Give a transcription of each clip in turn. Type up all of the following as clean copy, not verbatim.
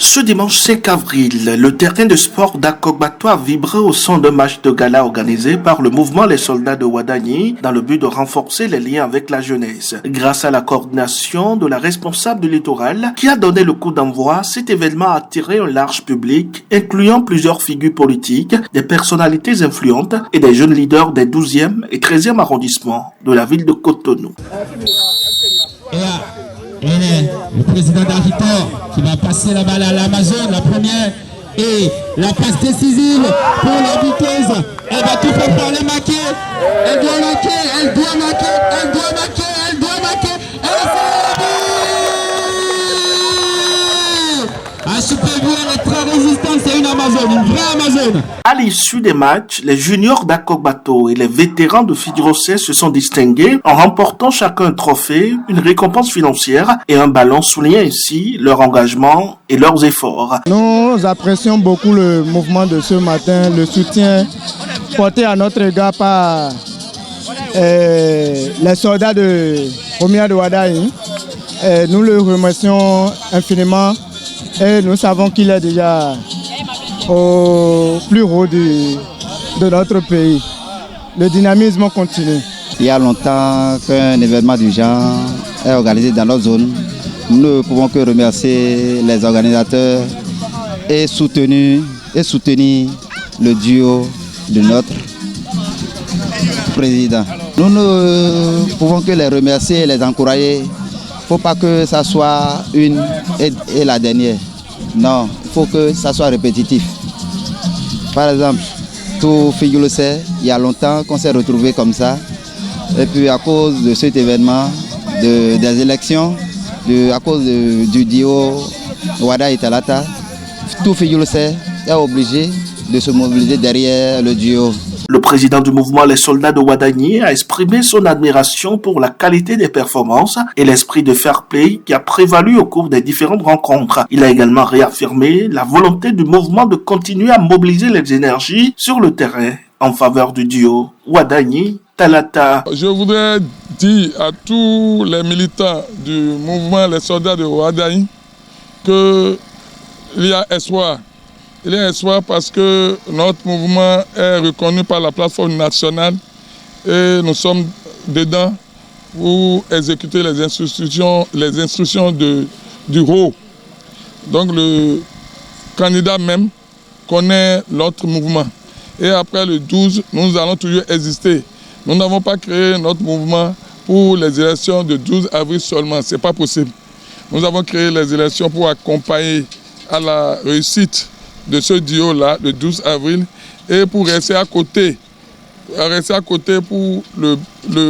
Ce dimanche 5 avril, le terrain de sport d'Akogbato a vibré au son d'un match de gala organisé par le mouvement Les Soldats de Ouadagni dans le but de renforcer les liens avec la jeunesse. Grâce à la coordination de la responsable du littoral qui a donné le coup d'envoi, cet événement a attiré un large public, incluant plusieurs figures politiques, des personnalités influentes et des jeunes leaders des 12e et 13e arrondissements de la ville de Cotonou. Le président d'Arritor qui va passer la balle à l'Amazon, la première, et la passe décisive pour la Viteuse. Elle va tout faire pour aller marquer. Elle doit marquer, elle doit marquer, elle doit marquer, elle doit marquer. Elle fait le but! Un super but, elle est très résistante, c'est une Amazon, une vraie Amazon. À l'issue des matchs, les juniors d'Akogbato et les vétérans de Fidrosé se sont distingués en remportant chacun un trophée, une récompense financière et un ballon, soulignant ainsi leur engagement et leurs efforts. Nous apprécions beaucoup le mouvement de ce matin, le soutien porté à notre égard par les soldats de Romia de Ouadagni. Nous le remercions infiniment et nous savons qu'il est déjà au plus haut de notre pays. Le dynamisme continue. Il y a longtemps qu'un événement du genre est organisé dans notre zone. Nous ne pouvons que remercier les organisateurs et soutenir le duo de notre président. Nous ne pouvons que les remercier et les encourager. Il ne faut pas que ça soit une et la dernière. Non, il faut que ça soit répétitif. Par exemple, tout figure le sait, il y a longtemps qu'on s'est retrouvés comme ça. Et puis à cause de cet événement, des élections, à cause du duo Wada et Talata, tout figure le sait, est obligé de se mobiliser derrière le duo. Le président du mouvement Les Soldats de Ouadagni a exprimé son admiration pour la qualité des performances et l'esprit de fair play qui a prévalu au cours des différentes rencontres. Il a également réaffirmé la volonté du mouvement de continuer à mobiliser les énergies sur le terrain en faveur du duo Ouadagni-Talata. Je voudrais dire à tous les militants du mouvement Les Soldats de Ouadagni qu'il y a espoir. Il y a espoir parce que notre mouvement est reconnu par la plateforme nationale et nous sommes dedans pour exécuter les instructions du RO. Donc le candidat même connaît notre mouvement. Et après le 12, nous allons toujours exister. Nous n'avons pas créé notre mouvement pour les élections de 12 avril seulement. Ce n'est pas possible. Nous avons créé les élections pour accompagner à la réussite de ce duo-là, le 12 avril, et pour rester à côté pour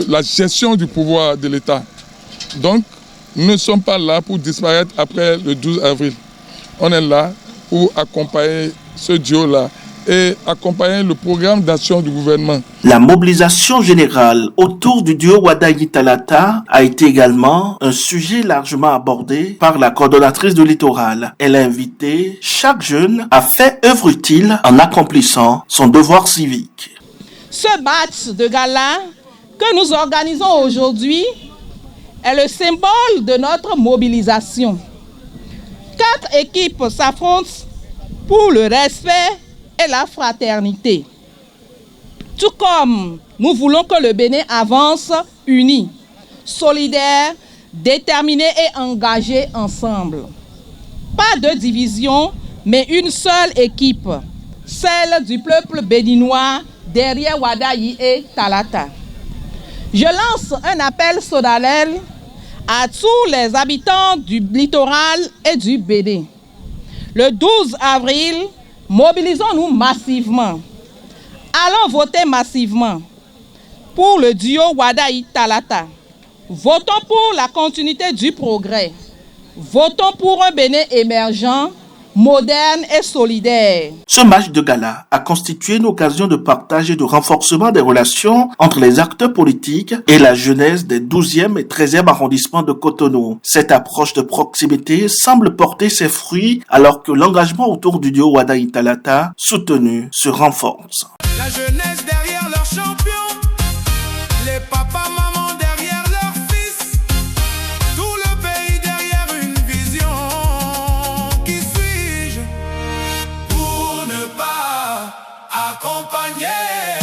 la gestion du pouvoir de l'État. Donc, nous ne sommes pas là pour disparaître après le 12 avril. On est là pour accompagner ce duo-là et accompagner le programme d'action du gouvernement. La mobilisation générale autour du duo Ouadagni-Talata a été également un sujet largement abordé par la coordonnatrice du littoral. Elle a invité chaque jeune à faire œuvre utile en accomplissant son devoir civique. Ce match de gala que nous organisons aujourd'hui est le symbole de notre mobilisation. 4 équipes s'affrontent pour le respect et la fraternité. Tout comme nous voulons que le Bénin avance uni, solidaire, déterminé et engagé ensemble. Pas de division, mais une seule équipe, celle du peuple béninois derrière Ouadagni et Talata. Je lance un appel solennel à tous les habitants du littoral et du Bénin. Le 12 avril, mobilisons-nous massivement. Allons voter massivement pour le duo Ouadagni-Talata. Votons pour la continuité du progrès. Votons pour un Bénin émergent, moderne et solidaire. Ce match de gala a constitué une occasion de partage et de renforcement des relations entre les acteurs politiques et la jeunesse des 12e et 13e arrondissements de Cotonou. Cette approche de proximité semble porter ses fruits alors que l'engagement autour du duo Ouadagni-Talata soutenu se renforce. La jeunesse derrière leur champion, les papas, mamans derrière leur fils, tout le pays derrière une vision qui suit. accompagner.